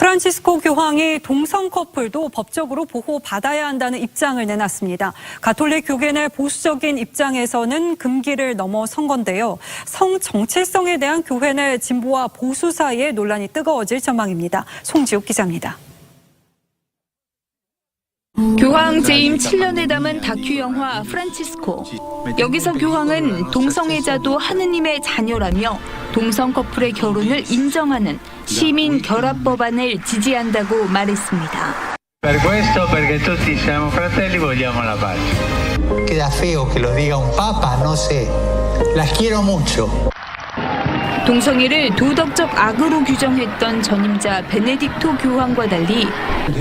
프란치스코 교황이 동성 커플도 법적으로 보호받아야 한다는 입장을 내놨습니다. 가톨릭 교계 내 보수적인 입장에서는 금기를 넘어선 건데요. 성 정체성에 대한 교회 내 진보와 보수 사이에 논란이 뜨거워질 전망입니다. 송지욱 기자입니다. 교황 재임 7년을 담은 다큐 영화 프란치스코. 여기서 교황은 동성애자도 하느님의 자녀라며 동성 커플의 결혼을 인정하는 시민 결합 법안을 지지한다고 말했습니다. Per questo, perché tutti siamo fratelli, vogliamo la pace. Queda feo que lo diga un papa, no sé. Las quiero mucho. 동성애를 도덕적 악으로 규정했던 전임자 베네딕토 교황과 달리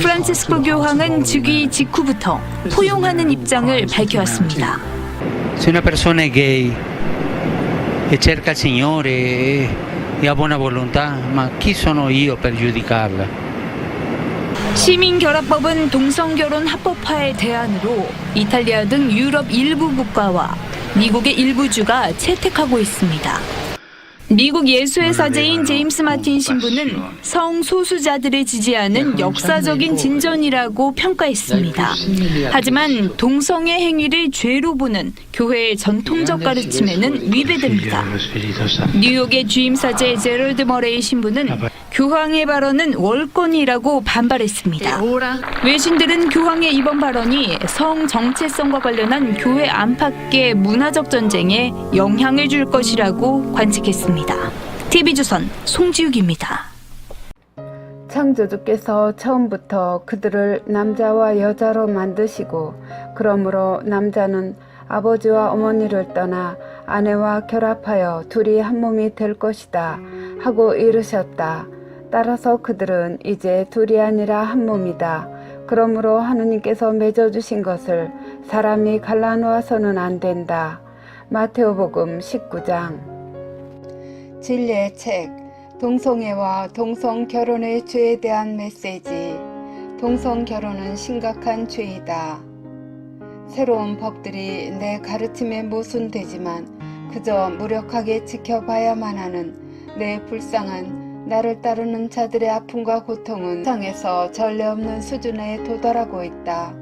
프란치스코 교황은 즉위 직후부터 포용하는 입장을 밝혀왔습니다. Se una persona è gay e cerca il Signore e ha buona volontà, ma chi sono io per giudicarla? 시민결합법은 동성결혼 합법화의 대안으로 이탈리아 등 유럽 일부 국가와 미국의 일부 주가 채택하고 있습니다. 미국 예수의 사제인 제임스 마틴 신부는 성소수자들을 지지하는 역사적인 진전이라고 평가했습니다. 하지만 동성애 행위를 죄로 보는 교회의 전통적 가르침에는 위배됩니다. 뉴욕의 주임 사제 제럴드 머레이 신부는 교황의 발언은 월권이라고 반발했습니다. 외신들은 교황의 이번 발언이 성 정체성과 관련한 교회 안팎의 문화적 전쟁에 영향을 줄 것이라고 관측했습니다. TV조선 송지욱입니다. 창조주께서 처음부터 그들을 남자와 여자로 만드시고 그러므로 남자는 아버지와 어머니를 떠나 아내와 결합하여 둘이 한 몸이 될 것이다 하고 이르셨다. 따라서 그들은 이제 둘이 아니라 한 몸이다. 그러므로 하느님께서 맺어주신 것을 사람이 갈라놓아서는 안 된다. 마테오복음 19장. 진리의 책, 동성애와 동성결혼의 죄에 대한 메시지. 동성결혼은 심각한 죄이다. 새로운 법들이 내 가르침에 모순되지만 그저 무력하게 지켜봐야만 하는 내 불쌍한 나를 따르는 자들의 아픔과 고통은 세상에서 전례 없는 수준에 도달하고 있다.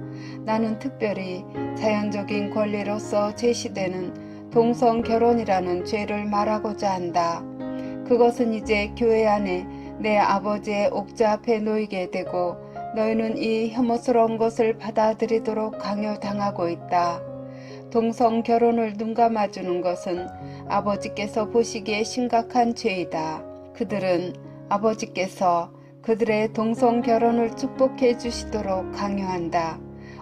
나는 특별히 자연적인 권리로서 제시되는 동성결혼이라는 죄를 말하고자 한다. 그것은 이제 교회 안에 내 아버지의 옥자 앞에 놓이게 되고 너희는 이 혐오스러운 것을 받아들이도록 강요당하고 있다. 동성결혼을 눈감아주는 것은 아버지께서 보시기에 심각한 죄이다. 그들은 아버지께서 그들의 동성결혼을 축복해 주시도록 강요한다.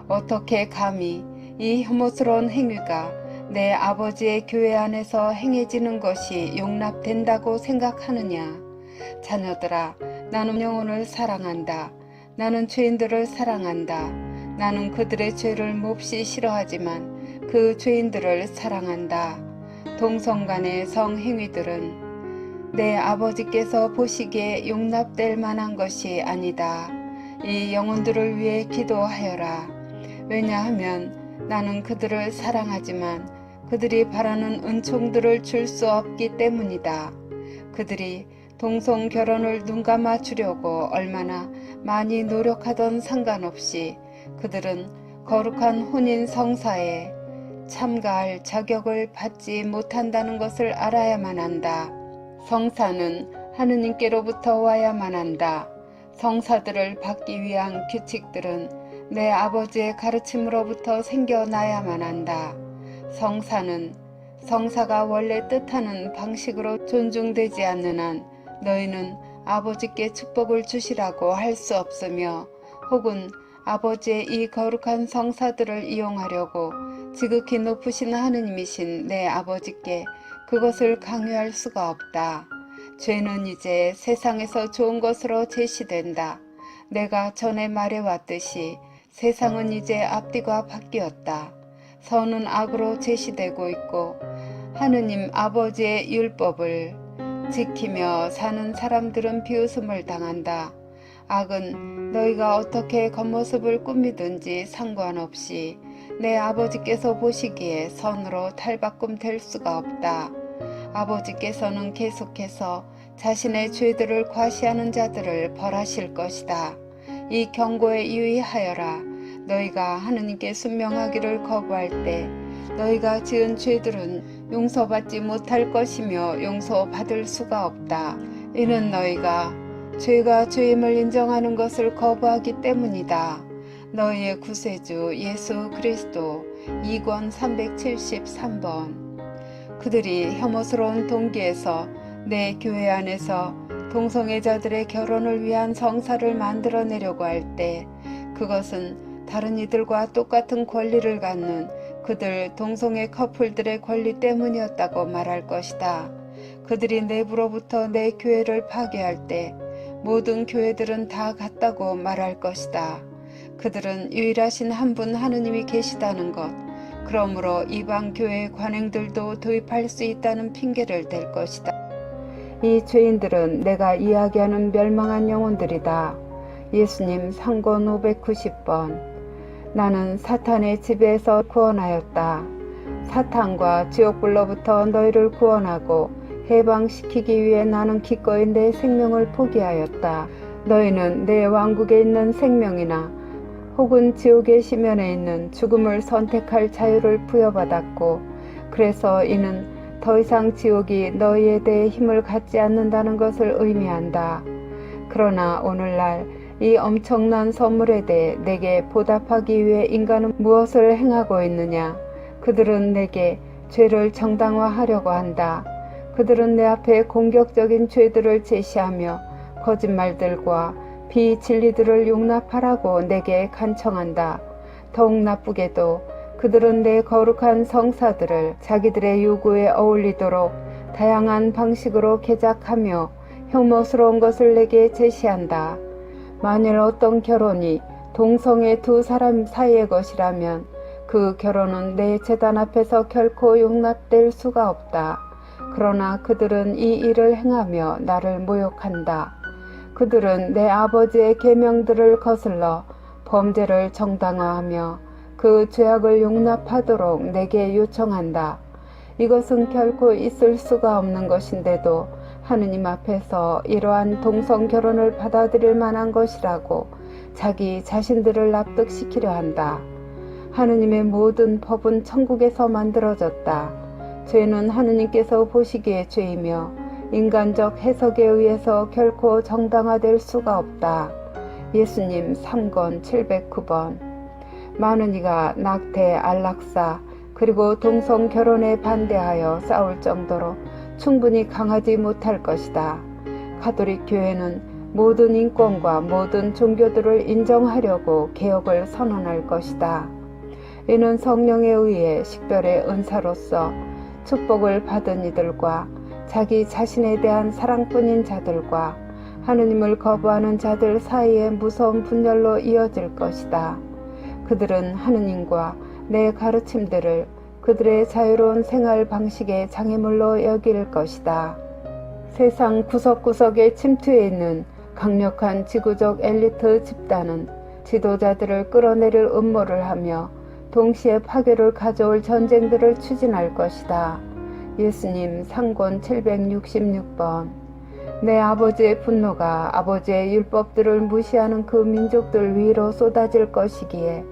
어떻게 감히 이 혐오스러운 행위가 내 아버지의 교회 안에서 행해지는 것이 용납된다고 생각하느냐. 자녀들아, 나는 영혼을 사랑한다. 나는 죄인들을 사랑한다. 나는 그들의 죄를 몹시 싫어하지만 그 죄인들을 사랑한다. 동성 간의 성행위들은 내 아버지께서 보시기에 용납될 만한 것이 아니다. 이 영혼들을 위해 기도하여라. 왜냐하면 나는 그들을 사랑하지만 그들이 바라는 은총들을 줄 수 없기 때문이다. 그들이 동성결혼을 눈감아 주려고 얼마나 많이 노력하던 상관없이 그들은 거룩한 혼인 성사에 참가할 자격을 받지 못한다는 것을 알아야만 한다. 성사는 하느님께로부터 와야만 한다. 성사들을 받기 위한 규칙들은 내 아버지의 가르침으로부터 생겨나야만 한다. 성사가 원래 뜻하는 방식으로 존중되지 않는 한 너희는 아버지께 축복을 주시라고 할 수 없으며 혹은 아버지의 이 거룩한 성사들을 이용하려고 지극히 높으신 하느님이신 내 아버지께 그것을 강요할 수가 없다. 죄는 이제 세상에서 좋은 것으로 제시된다. 내가 전에 말해왔듯이 세상은 이제 앞뒤가 바뀌었다. 선은 악으로 제시되고 있고 하느님 아버지의 율법을 지키며 사는 사람들은 비웃음을 당한다. 악은 너희가 어떻게 겉모습을 꾸미든지 상관없이 내 아버지께서 보시기에 선으로 탈바꿈 될 수가 없다. 아버지께서는 계속해서 자신의 죄들을 과시하는 자들을 벌하실 것이다. 이 경고에 유의하여라. 너희가 하느님께 순명하기를 거부할 때 너희가 지은 죄들은 용서받지 못할 것이며 용서받을 수가 없다. 이는 너희가 죄가 죄임을 인정하는 것을 거부하기 때문이다. 너희의 구세주 예수 그리스도 2권 373번. 그들이 혐오스러운 동기에서 내 교회 안에서 동성애자들의 결혼을 위한 성사를 만들어내려고 할 때 그것은 다른 이들과 똑같은 권리를 갖는 그들 동성애 커플들의 권리 때문이었다고 말할 것이다. 그들이 내부로부터 내 교회를 파괴할 때 모든 교회들은 다 같다고 말할 것이다. 그들은 유일하신 한 분 하느님이 계시다는 것, 그러므로 이방 교회 관행들도 도입할 수 있다는 핑계를 댈 것이다. 이 죄인들은 내가 이야기하는 멸망한 영혼들이다. 예수님 상권 590번. 나는 사탄의 지배에서 구원하였다. 사탄과 지옥불로부터 너희를 구원하고 해방시키기 위해 나는 기꺼이 내 생명을 포기하였다. 너희는 내 왕국에 있는 생명이나 혹은 지옥의 시면에 있는 죽음을 선택할 자유를 부여받았고, 그래서 이는 더 이상 지옥이 너희에 대해 힘을 갖지 않는다는 것을 의미한다. 그러나 오늘날 이 엄청난 선물에 대해 내게 보답하기 위해 인간은 무엇을 행하고 있느냐? 그들은 내게 죄를 정당화하려고 한다. 그들은 내 앞에 공격적인 죄들을 제시하며 거짓말들과 비진리들을 용납하라고 내게 간청한다. 더욱 나쁘게도 그들은 내 거룩한 성사들을 자기들의 요구에 어울리도록 다양한 방식으로 개작하며 혐오스러운 것을 내게 제시한다. 만일 어떤 결혼이 동성애 두 사람 사이의 것이라면 그 결혼은 내 제단 앞에서 결코 용납될 수가 없다. 그러나 그들은 이 일을 행하며 나를 모욕한다. 그들은 내 아버지의 계명들을 거슬러 범죄를 정당화하며 그 죄악을 용납하도록 내게 요청한다. 이것은 결코 있을 수가 없는 것인데도 하느님 앞에서 이러한 동성 결혼을 받아들일 만한 것이라고 자기 자신들을 납득시키려 한다. 하느님의 모든 법은 천국에서 만들어졌다. 죄는 하느님께서 보시기에 죄이며 인간적 해석에 의해서 결코 정당화될 수가 없다. 예수님 3권 709번. 많은 이가 낙태, 안락사, 그리고 동성 결혼에 반대하여 싸울 정도로 충분히 강하지 못할 것이다. 가톨릭 교회는 모든 인권과 모든 종교들을 인정하려고 개혁을 선언할 것이다. 이는 성령에 의해 식별의 은사로서 축복을 받은 이들과 자기 자신에 대한 사랑뿐인 자들과 하느님을 거부하는 자들 사이의 무서운 분열로 이어질 것이다. 그들은 하느님과 내 가르침들을 그들의 자유로운 생활 방식의 장애물로 여길 것이다. 세상 구석구석에 침투해 있는 강력한 지구적 엘리트 집단은 지도자들을 끌어내릴 음모를 하며 동시에 파괴를 가져올 전쟁들을 추진할 것이다. 예수님 상권 766번. 내 아버지의 분노가 아버지의 율법들을 무시하는 그 민족들 위로 쏟아질 것이기에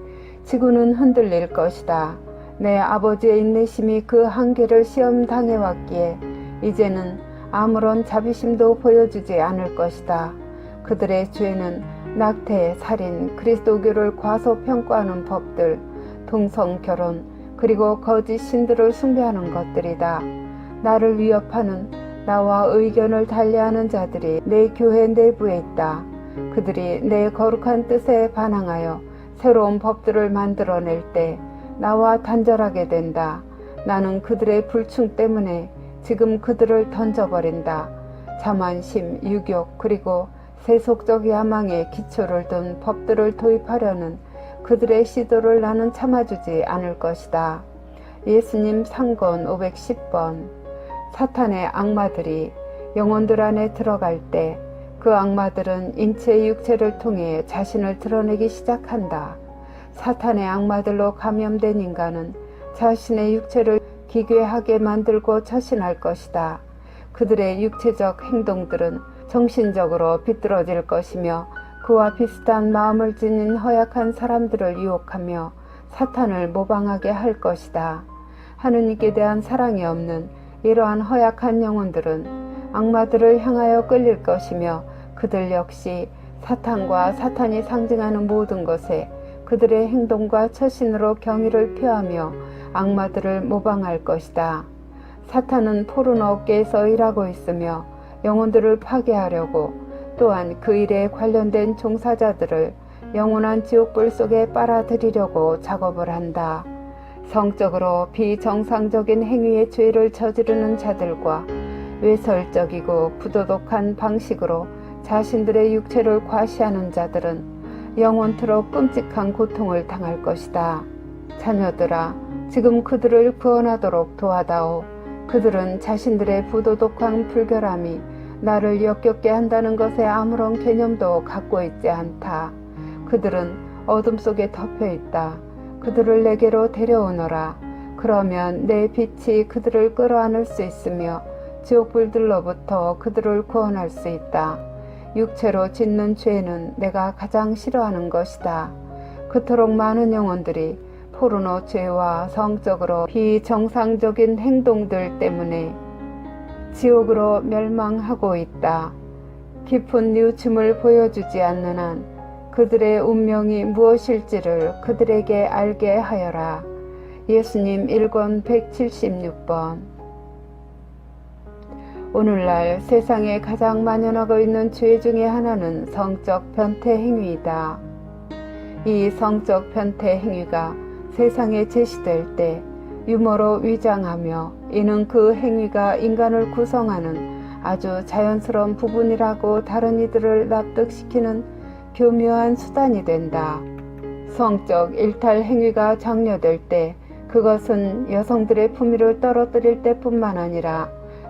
지구는 흔들릴 것이다. 내 아버지의 인내심이 그 한계를 시험당해왔기에 이제는 아무런 자비심도 보여주지 않을 것이다. 그들의 죄는 낙태, 살인, 그리스도교를 과소평가하는 법들, 동성결혼, 그리고 거짓 신들을 숭배하는 것들이다. 나를 위협하는 나와 의견을 달리하는 자들이 내 교회 내부에 있다. 그들이 내 거룩한 뜻에 반항하여 새로운 법들을 만들어낼 때 나와 단절하게 된다. 나는 그들의 불충 때문에 지금 그들을 던져버린다. 자만심, 유욕, 그리고 세속적 야망에 기초를 둔 법들을 도입하려는 그들의 시도를 나는 참아주지 않을 것이다. 예수님 상권 510번. 사탄의 악마들이 영혼들 안에 들어갈 때 그 악마들은 인체의 육체를 통해 자신을 드러내기 시작한다. 사탄의 악마들로 감염된 인간은 자신의 육체를 기괴하게 만들고 처신할 것이다. 그들의 육체적 행동들은 정신적으로 비뚤어질 것이며 그와 비슷한 마음을 지닌 허약한 사람들을 유혹하며 사탄을 모방하게 할 것이다. 하느님께 대한 사랑이 없는 이러한 허약한 영혼들은 악마들을 향하여 끌릴 것이며 그들 역시 사탄과 사탄이 상징하는 모든 것에 그들의 행동과 처신으로 경의를 표하며 악마들을 모방할 것이다. 사탄은 포르노 업계에서 일하고 있으며 영혼들을 파괴하려고 또한 그 일에 관련된 종사자들을 영원한 지옥불 속에 빨아들이려고 작업을 한다. 성적으로 비정상적인 행위의 죄를 저지르는 자들과 외설적이고 부도덕한 방식으로 자신들의 육체를 과시하는 자들은 영원토록 끔찍한 고통을 당할 것이다. 자녀들아, 지금 그들을 구원하도록 도와다오. 그들은 자신들의 부도덕한 불결함이 나를 역겹게 한다는 것에 아무런 개념도 갖고 있지 않다. 그들은 어둠 속에 덮여 있다. 그들을 내게로 데려오너라. 그러면 내 빛이 그들을 끌어안을 수 있으며 지옥불들로부터 그들을 구원할 수 있다. 육체로 짓는 죄는 내가 가장 싫어하는 것이다. 그토록 많은 영혼들이 포르노 죄와 성적으로 비정상적인 행동들 때문에 지옥으로 멸망하고 있다. 깊은 뉘우침을 보여주지 않는 한 그들의 운명이 무엇일지를 그들에게 알게 하여라. 예수님 1권 176번. 오늘날 세상에 가장 만연하고 있는 죄 중에 하나는 성적 변태 행위이다. 이 성적 변태 행위가 세상에 제시될 때 유머로 위장하며 이는 그 행위가 인간을 구성하는 아주 자연스러운 부분이라고 다른 이들을 납득시키는 교묘한 수단이 된다. 성적 일탈 행위가 장려될 때 그것은 여성들의 품위를 떨어뜨릴 때뿐만 아니라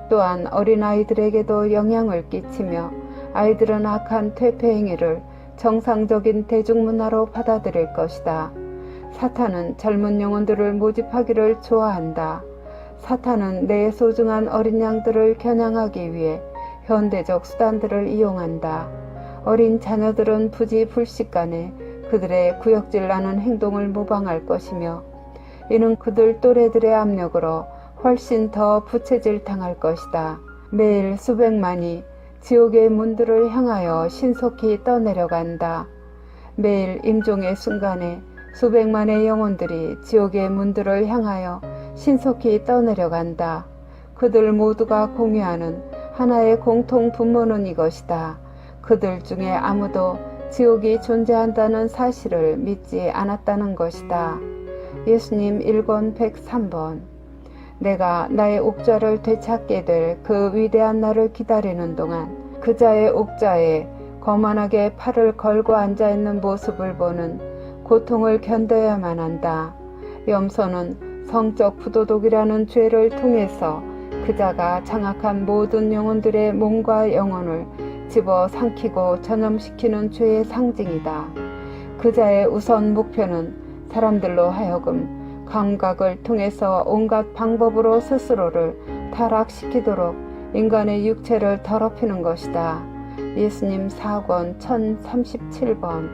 또한 어린아이들에게도 영향을 끼치며 아이들은 악한 퇴폐 행위를 정상적인 대중문화로 받아들일 것이다. 사탄은 젊은 영혼들을 모집하기를 좋아한다. 사탄은 내 소중한 어린 양들을 겨냥하기 위해 현대적 수단들을 이용한다. 어린 자녀들은 부지불식간에 그들의 구역질 나는 행동을 모방할 것이며 이는 그들 또래들의 압력으로 훨씬 더 부채질 당할 것이다. 매일 수백만이 지옥의 문들을 향하여 신속히 떠내려간다. 매일 임종의 순간에 수백만의 영혼들이 지옥의 문들을 향하여 신속히 떠내려간다. 그들 모두가 공유하는 하나의 공통 분모는 이것이다. 그들 중에 아무도 지옥이 존재한다는 사실을 믿지 않았다는 것이다. 예수님 1권 103번. 내가 나의 옥좌를 되찾게 될 그 위대한 날을 기다리는 동안 그자의 옥좌에 거만하게 팔을 걸고 앉아있는 모습을 보는 고통을 견뎌야만 한다. 염소는 성적 부도덕이라는 죄를 통해서 그자가 장악한 모든 영혼들의 몸과 영혼을 집어 삼키고 전염시키는 죄의 상징이다. 그자의 우선 목표는 사람들로 하여금 감각을 통해서 온갖 방법으로 스스로를 타락시키도록 인간의 육체를 더럽히는 것이다. 예수님 4권 1037번.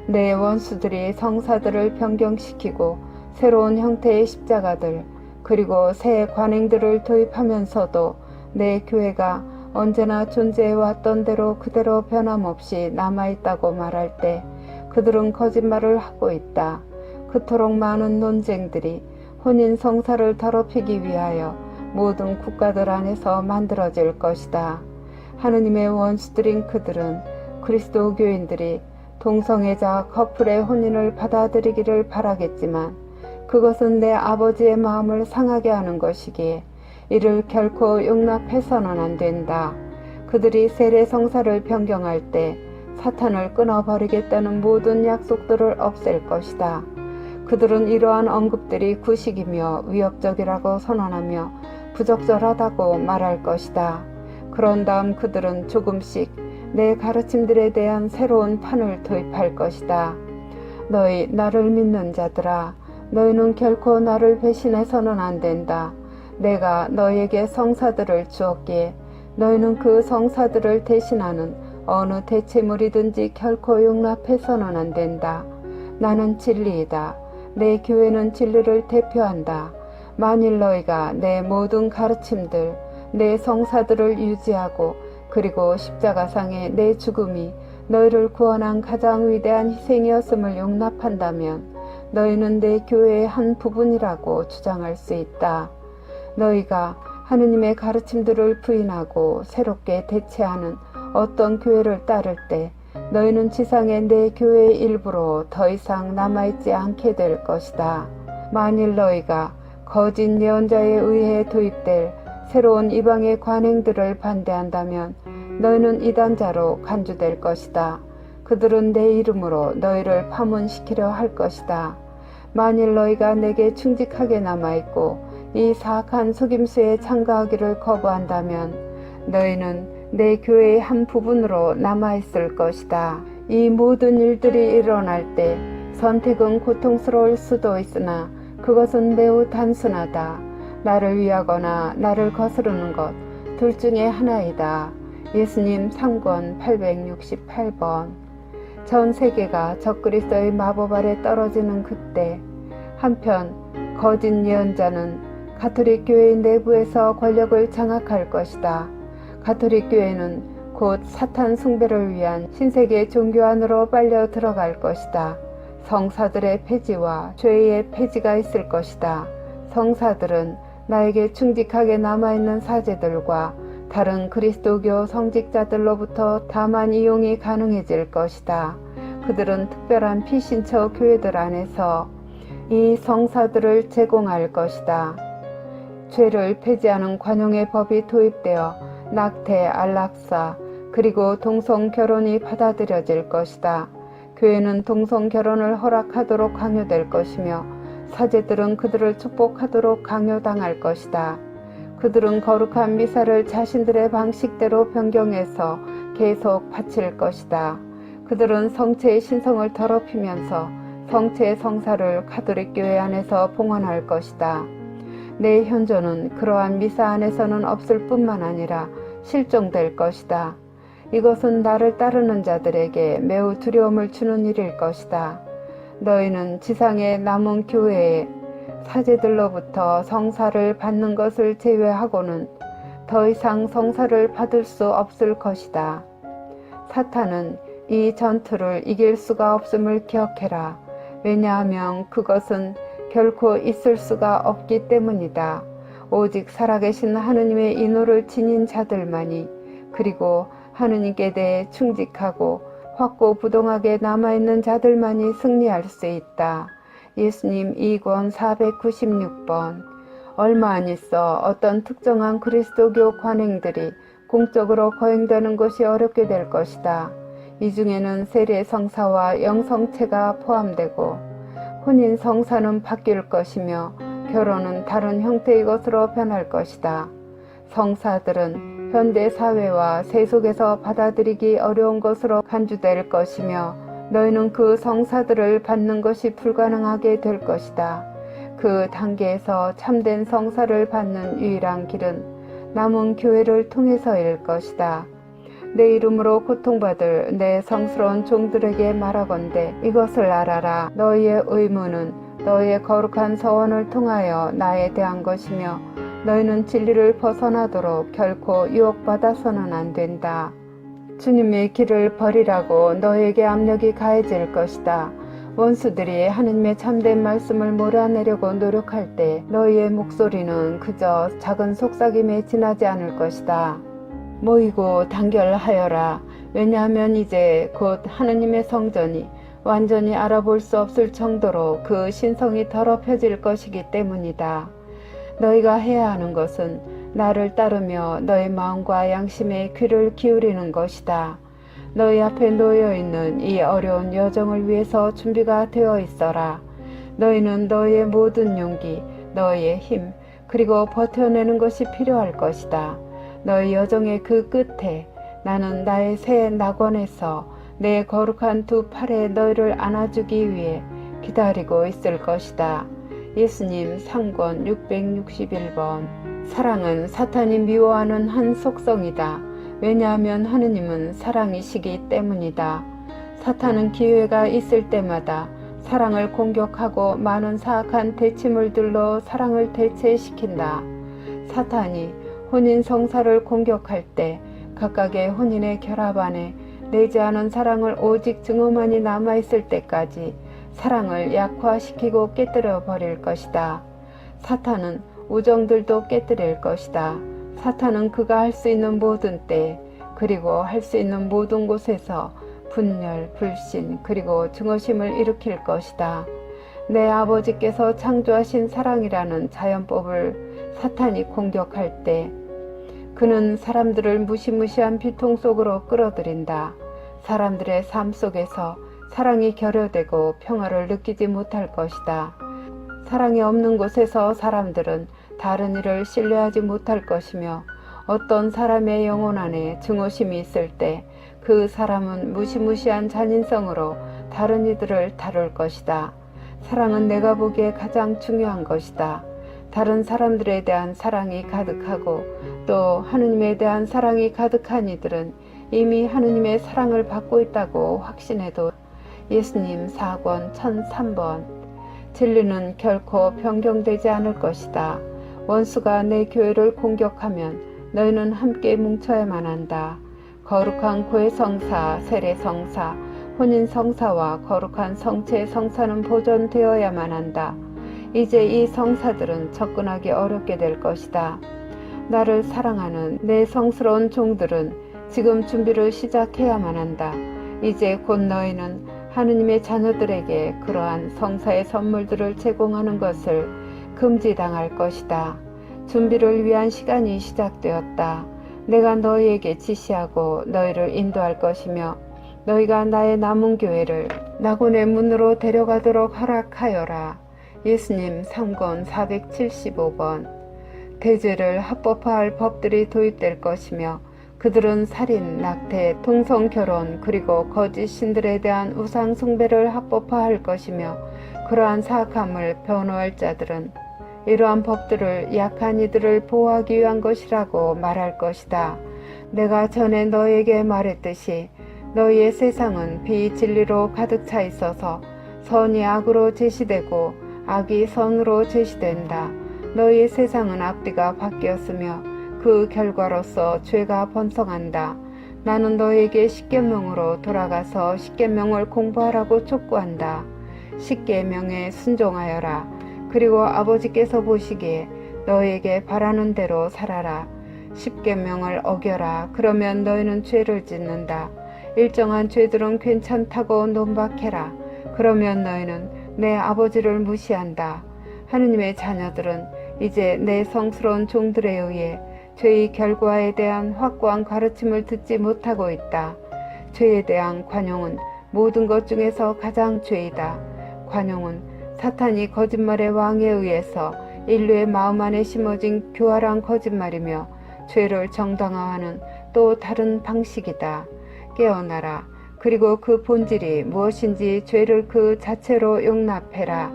내 원수들이 성사들을 변경시키고 새로운 형태의 십자가들 그리고 새 관행들을 도입하면서도 내 교회가 언제나 존재해왔던 대로 그대로 변함없이 남아있다고 말할 때 그들은 거짓말을 하고 있다. 그토록 많은 논쟁들이 혼인 성사를 더럽히기 위하여 모든 국가들 안에서 만들어질 것이다. 하느님의 원수들인 그들은 그리스도 교인들이 동성애자 커플의 혼인을 받아들이기를 바라겠지만 그것은 내 아버지의 마음을 상하게 하는 것이기에 이를 결코 용납해서는 안 된다. 그들이 세례 성사를 변경할 때 사탄을 끊어버리겠다는 모든 약속들을 없앨 것이다. 그들은 이러한 언급들이 구식이며 위협적이라고 선언하며 부적절하다고 말할 것이다. 그런 다음 그들은 조금씩 내 가르침들에 대한 새로운 판을 도입할 것이다. 너희 나를 믿는 자들아, 너희는 결코 나를 배신해서는 안 된다. 내가 너희에게 성사들을 주었기에 너희는 그 성사들을 대신하는 어느 대체물이든지 결코 용납해서는 안 된다. 나는 진리이다. 내 교회는 진리를 대표한다. 만일 너희가 내 모든 가르침들, 내 성사들을 유지하고 그리고 십자가상의 내 죽음이 너희를 구원한 가장 위대한 희생이었음을 용납한다면 너희는 내 교회의 한 부분이라고 주장할 수 있다. 너희가 하느님의 가르침들을 부인하고 새롭게 대체하는 어떤 교회를 따를 때 너희는 지상의 내 교회의 일부로 더 이상 남아있지 않게 될 것이다. 만일 너희가 거짓 예언자에 의해 도입될 새로운 이방의 관행들을 반대한다면 너희는 이단자로 간주될 것이다. 그들은 내 이름으로 너희를 파문시키려 할 것이다. 만일 너희가 내게 충직하게 남아있고 이 사악한 속임수에 참가하기를 거부한다면 너희는 내 교회의 한 부분으로 남아있을 것이다. 이 모든 일들이 일어날 때 선택은 고통스러울 수도 있으나 그것은 매우 단순하다. 나를 위하거나 나를 거스르는 것, 둘 중에 하나이다. 예수님 3권 868번. 전 세계가 적그리스도의 마법 아래 떨어지는 그때 한편 거짓 예언자는 가톨릭 교회 내부에서 권력을 장악할 것이다. 가톨릭 교회는 곧 사탄 숭배를 위한 신세계 종교 안으로 빨려 들어갈 것이다. 성사들의 폐지와 죄의 폐지가 있을 것이다. 성사들은 나에게 충직하게 남아있는 사제들과 다른 그리스도교 성직자들로부터 다만 이용이 가능해질 것이다. 그들은 특별한 피신처 교회들 안에서 이 성사들을 제공할 것이다. 죄를 폐지하는 관용의 법이 도입되어 낙태, 안락사, 그리고 동성 결혼이 받아들여질 것이다. 교회는 동성 결혼을 허락하도록 강요될 것이며 사제들은 그들을 축복하도록 강요당할 것이다. 그들은 거룩한 미사를 자신들의 방식대로 변경해서 계속 바칠 것이다. 그들은 성체의 신성을 더럽히면서 성체의 성사를 가톨릭 교회 안에서 봉헌할 것이다. 내 현존은 그러한 미사 안에서는 없을 뿐만 아니라 실종될 것이다. 이것은 나를 따르는 자들에게 매우 두려움을 주는 일일 것이다. 너희는 지상의 남은 교회에 사제들로부터 성사를 받는 것을 제외하고는 더 이상 성사를 받을 수 없을 것이다. 사탄은 이 전투를 이길 수가 없음을 기억해라. 왜냐하면 그것은 결코 있을 수가 없기 때문이다. 오직 살아계신 하느님의 인호를 지닌 자들만이, 그리고 하느님께 대해 충직하고 확고부동하게 남아있는 자들만이 승리할 수 있다. 예수님 2권 496번. 얼마 안 있어 어떤 특정한 그리스도교 관행들이 공적으로 거행되는 것이 어렵게 될 것이다. 이 중에는 세례 성사와 영성체가 포함되고 혼인 성사는 바뀔 것이며 결혼은 다른 형태의 것으로 변할 것이다. 성사들은 현대 사회와 세속에서 받아들이기 어려운 것으로 간주될 것이며 너희는 그 성사들을 받는 것이 불가능하게 될 것이다. 그 단계에서 참된 성사를 받는 유일한 길은 남은 교회를 통해서일 것이다. 내 이름으로 고통받을 내 성스러운 종들에게 말하건대 이것을 알아라. 너희의 의무는 너희의 거룩한 서원을 통하여 나에 대한 것이며 너희는 진리를 벗어나도록 결코 유혹받아서는 안 된다. 주님의 길을 버리라고 너희에게 압력이 가해질 것이다. 원수들이 하느님의 참된 말씀을 몰아내려고 노력할 때 너희의 목소리는 그저 작은 속삭임에 지나지 않을 것이다. 모이고 단결하여라. 왜냐하면 이제 곧 하느님의 성전이 완전히 알아볼 수 없을 정도로 그 신성이 더럽혀질 것이기 때문이다. 너희가 해야 하는 것은 나를 따르며 너희 마음과 양심에 귀를 기울이는 것이다. 너희 앞에 놓여있는 이 어려운 여정을 위해서 준비가 되어 있어라. 너희는 너희의 모든 용기, 너희의 힘, 그리고 버텨내는 것이 필요할 것이다. 너희 여정의 그 끝에 나는 나의 새 낙원에서 내 거룩한 두 팔에 너희를 안아주기 위해 기다리고 있을 것이다. 예수님 3권 661번. 사랑은 사탄이 미워하는 한 속성이다. 왜냐하면 하느님은 사랑이시기 때문이다. 사탄은 기회가 있을 때마다 사랑을 공격하고 많은 사악한 대치물들로 사랑을 대체시킨다. 사탄이 혼인 성사를 공격할 때 각각의 혼인의 결합 안에 내지 않은 사랑을 오직 증오만이 남아있을 때까지 사랑을 약화시키고 깨뜨려 버릴 것이다. 사탄은 우정들도 깨뜨릴 것이다. 사탄은 그가 할 수 있는 모든 때 그리고 할 수 있는 모든 곳에서 분열, 불신 그리고 증오심을 일으킬 것이다. 내 아버지께서 창조하신 사랑이라는 자연법을 사탄이 공격할 때 그는 사람들을 무시무시한 비통 속으로 끌어들인다. 사람들의 삶 속에서 사랑이 결여되고 평화를 느끼지 못할 것이다. 사랑이 없는 곳에서 사람들은 다른 일을 신뢰하지 못할 것이며 어떤 사람의 영혼 안에 증오심이 있을 때 그 사람은 무시무시한 잔인성으로 다른 이들을 다룰 것이다. 사랑은 내가 보기에 가장 중요한 것이다. 다른 사람들에 대한 사랑이 가득하고 또 하느님에 대한 사랑이 가득한 이들은 이미 하느님의 사랑을 받고 있다고 확신해도 예수님 4권 1003번 진리는 결코 변경되지 않을 것이다. 원수가 내 교회를 공격하면 너희는 함께 뭉쳐야만 한다. 거룩한 고해 성사, 세례 성사, 혼인 성사와 거룩한 성체 성사는 보존되어야만 한다. 이제 이 성사들은 접근하기 어렵게 될 것이다. 나를 사랑하는 내 성스러운 종들은 지금 준비를 시작해야만 한다. 이제 곧 너희는 하느님의 자녀들에게 그러한 성사의 선물들을 제공하는 것을 금지당할 것이다. 준비를 위한 시간이 시작되었다. 내가 너희에게 지시하고 너희를 인도할 것이며 너희가 나의 남은 교회를 낙원의 문으로 데려가도록 허락하여라. 예수님 3권 475번 대죄를 합법화할 법들이 도입될 것이며 그들은 살인, 낙태, 동성결혼 그리고 거짓 신들에 대한 우상 숭배를 합법화할 것이며 그러한 사악함을 변호할 자들은 이러한 법들을 약한 이들을 보호하기 위한 것이라고 말할 것이다. 내가 전에 너에게 말했듯이 너희의 세상은 비진리로 가득 차 있어서 선이 악으로 제시되고 악이 선으로 제시된다. 너희의 세상은 앞뒤가 바뀌었으며 그 결과로서 죄가 번성한다. 나는 너희에게 십계명으로 돌아가서 십계명을 공부하라고 촉구한다. 십계명에 순종하여라. 그리고 아버지께서 보시기에 너희에게 바라는 대로 살아라. 십계명을 어겨라. 그러면 너희는 죄를 짓는다. 일정한 죄들은 괜찮다고 논박해라. 그러면 너희는 내 아버지를 무시한다. 하느님의 자녀들은 이제 내 성스러운 종들에 의해 죄의 결과에 대한 확고한 가르침을 듣지 못하고 있다. 죄에 대한 관용은 모든 것 중에서 가장 죄이다. 관용은 사탄이 거짓말의 왕에 의해서 인류의 마음 안에 심어진 교활한 거짓말이며 죄를 정당화하는 또 다른 방식이다. 깨어나라. 그리고 그 본질이 무엇인지 죄를 그 자체로 용납해라.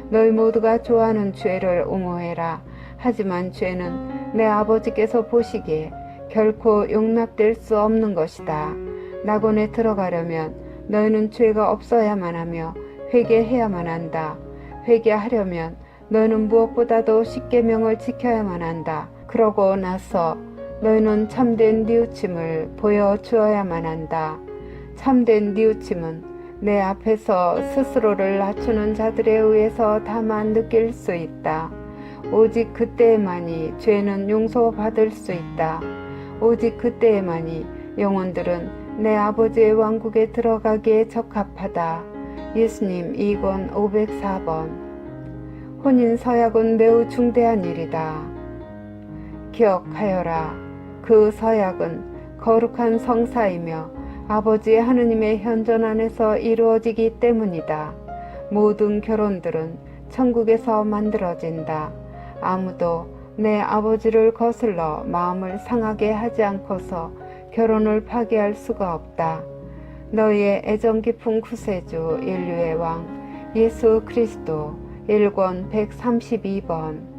너희 모두가 좋아하는 죄를 옹호해라. 하지만 죄는 내 아버지께서 보시기에 결코 용납될 수 없는 것이다. 낙원에 들어가려면 너희는 죄가 없어야만 하며 회개해야만 한다. 회개하려면 너희는 무엇보다도 십계명을 지켜야만 한다. 그러고 나서 너희는 참된 뉘우침을 보여주어야만 한다. 참된 뉘우침은 내 앞에서 스스로를 낮추는 자들에 의해서 다만 느낄 수 있다. 오직 그때에만이 죄는 용서받을 수 있다. 오직 그때에만이 영혼들은 내 아버지의 왕국에 들어가기에 적합하다. 예수님 2권 504번 혼인 서약은 매우 중대한 일이다. 기억하여라. 그 서약은 거룩한 성사이며 아버지 하느님의 현존 안에서 이루어지기 때문이다. 모든 결혼들은 천국에서 만들어진다. 아무도 내 아버지를 거슬러 마음을 상하게 하지 않고서 결혼을 파기할 수가 없다. 너희의 애정 깊은 구세주 인류의 왕 예수 그리스도 1권 132번